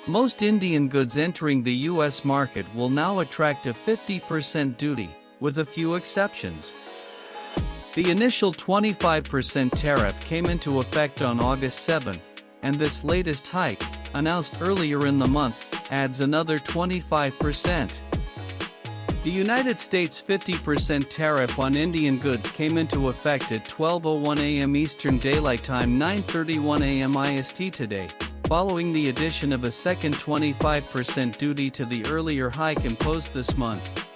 Most Indian goods entering the U.S. market will now attract a 50% duty, with a few exceptions. The initial 25% tariff came into effect on August 7, and this latest hike, announced earlier in the month, adds another 25%. The United States' 50% tariff on Indian goods came into effect at 12:01 a.m. Eastern Daylight Time, 9:31 a.m. IST today, following the addition of a second 25% duty to the earlier hike imposed this month.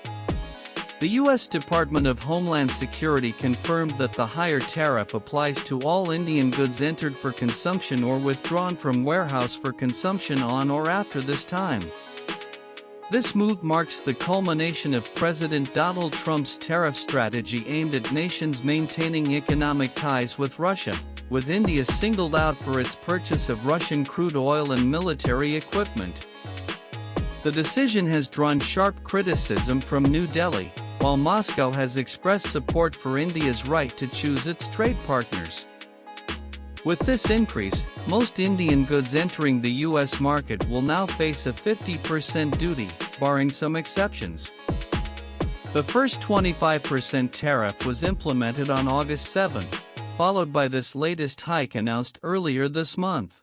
The U.S. Department of Homeland Security confirmed that the higher tariff applies to all Indian goods entered for consumption or withdrawn from warehouse for consumption on or after this time. This move marks the culmination of President Donald Trump's tariff strategy aimed at nations maintaining economic ties with Russia, with India singled out for its purchase of Russian crude oil and military equipment. The decision has drawn sharp criticism from New Delhi, while Moscow has expressed support for India's right to choose its trade partners. With this increase, most Indian goods entering the U.S. market will now face a 50% duty, barring some exceptions. The first 25% tariff was implemented on August 7, followed by this latest hike announced earlier this month.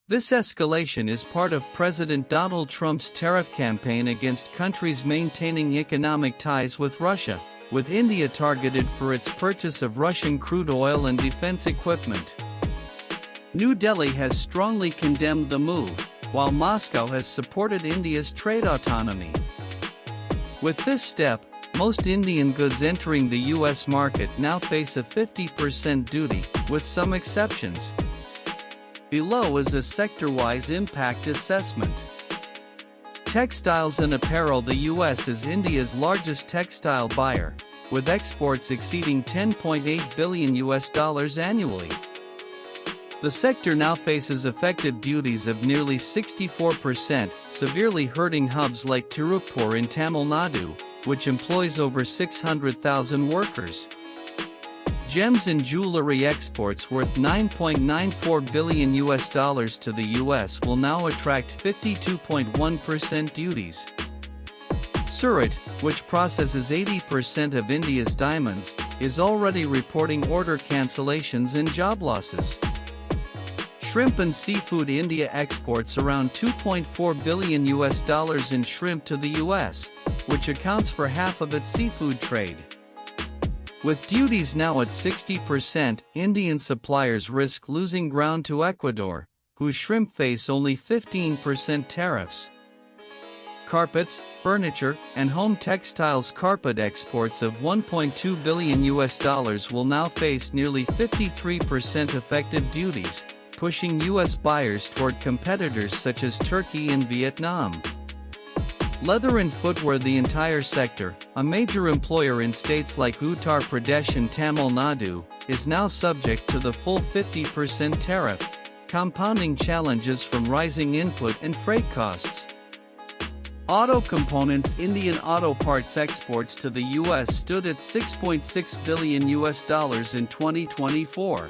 This escalation is part of President Donald Trump's tariff campaign against countries maintaining economic ties with Russia, with India targeted for its purchase of Russian crude oil and defense equipment. New Delhi has strongly condemned the move, while Moscow has supported India's trade autonomy. With this step, most Indian goods entering the U.S. market now face a 50% duty, with some exceptions. Below is a sector-wise impact assessment. Textiles and apparel. The U.S. is India's largest textile buyer, with exports exceeding $10.8 billion annually. The sector now faces effective duties of nearly 64%, severely hurting hubs like Tirupur in Tamil Nadu, which employs over 600,000 workers. Gems and jewelry exports worth $9.94 billion to the U.S. will now attract 52.1% duties. Surat, which processes 80% of India's diamonds, is already reporting order cancellations and job losses. Shrimp and seafood. India exports around $2.4 billion in shrimp to the U.S., which accounts for half of its seafood trade. With duties now at 60%, Indian suppliers risk losing ground to Ecuador, whose shrimp face only 15% tariffs. Carpets, furniture, and home textiles. Carpet exports of $1.2 billion will now face nearly 53% effective duties, pushing U.S. buyers toward competitors such as Turkey and Vietnam. Leather and footwear. The entire sector, a major employer in states like Uttar Pradesh and Tamil Nadu, is now subject to the full 50% tariff, compounding challenges from rising input and freight costs. Auto components. Indian auto parts exports to the U.S. stood at $6.6 billion in 2024.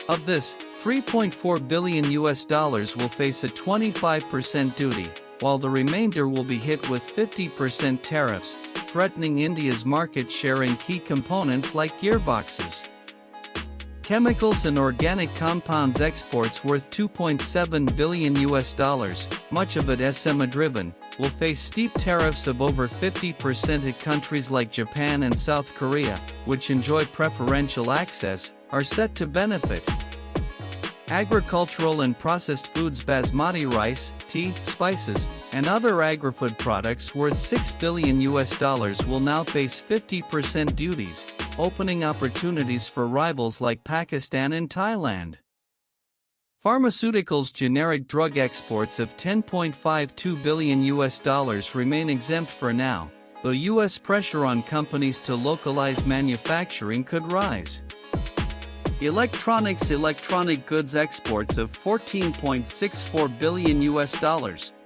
Of this, $3.4 billion will face a 25% duty, while the remainder will be hit with 50% tariffs, threatening India's market share in key components like gearboxes. Chemicals and organic compounds exports worth $2.7 billion, much of it SMA-driven, will face steep tariffs of over 50% at countries like Japan and South Korea, which enjoy preferential access, are set to benefit. Agricultural and processed foods. Basmati rice, tea, spices, and other agri-food products worth $6 billion will now face 50% duties, opening opportunities for rivals like Pakistan and Thailand. Pharmaceuticals. Generic drug exports of $10.52 billion remain exempt for now, though U.S. pressure on companies to localize manufacturing could rise. Electronics. Electronic goods exports of $14.64 billion,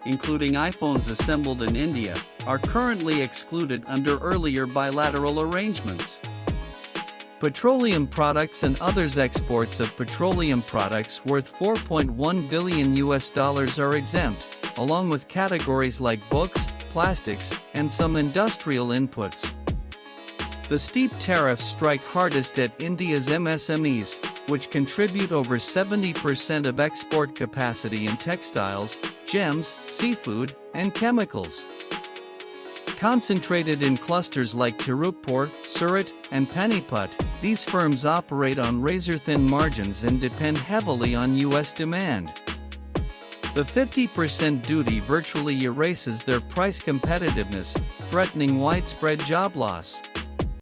including iPhones assembled in India, are currently excluded under earlier bilateral arrangements. Petroleum products and others. Exports of petroleum products worth $4.1 billion are exempt, along with categories like books, plastics, and some industrial inputs. The steep tariffs strike hardest at India's MSMEs, which contribute over 70% of export capacity in textiles, gems, seafood, and chemicals. Concentrated in clusters like Tirupur, Surat, and Panipat, these firms operate on razor-thin margins and depend heavily on U.S. demand. The 50% duty virtually erases their price competitiveness, threatening widespread job loss.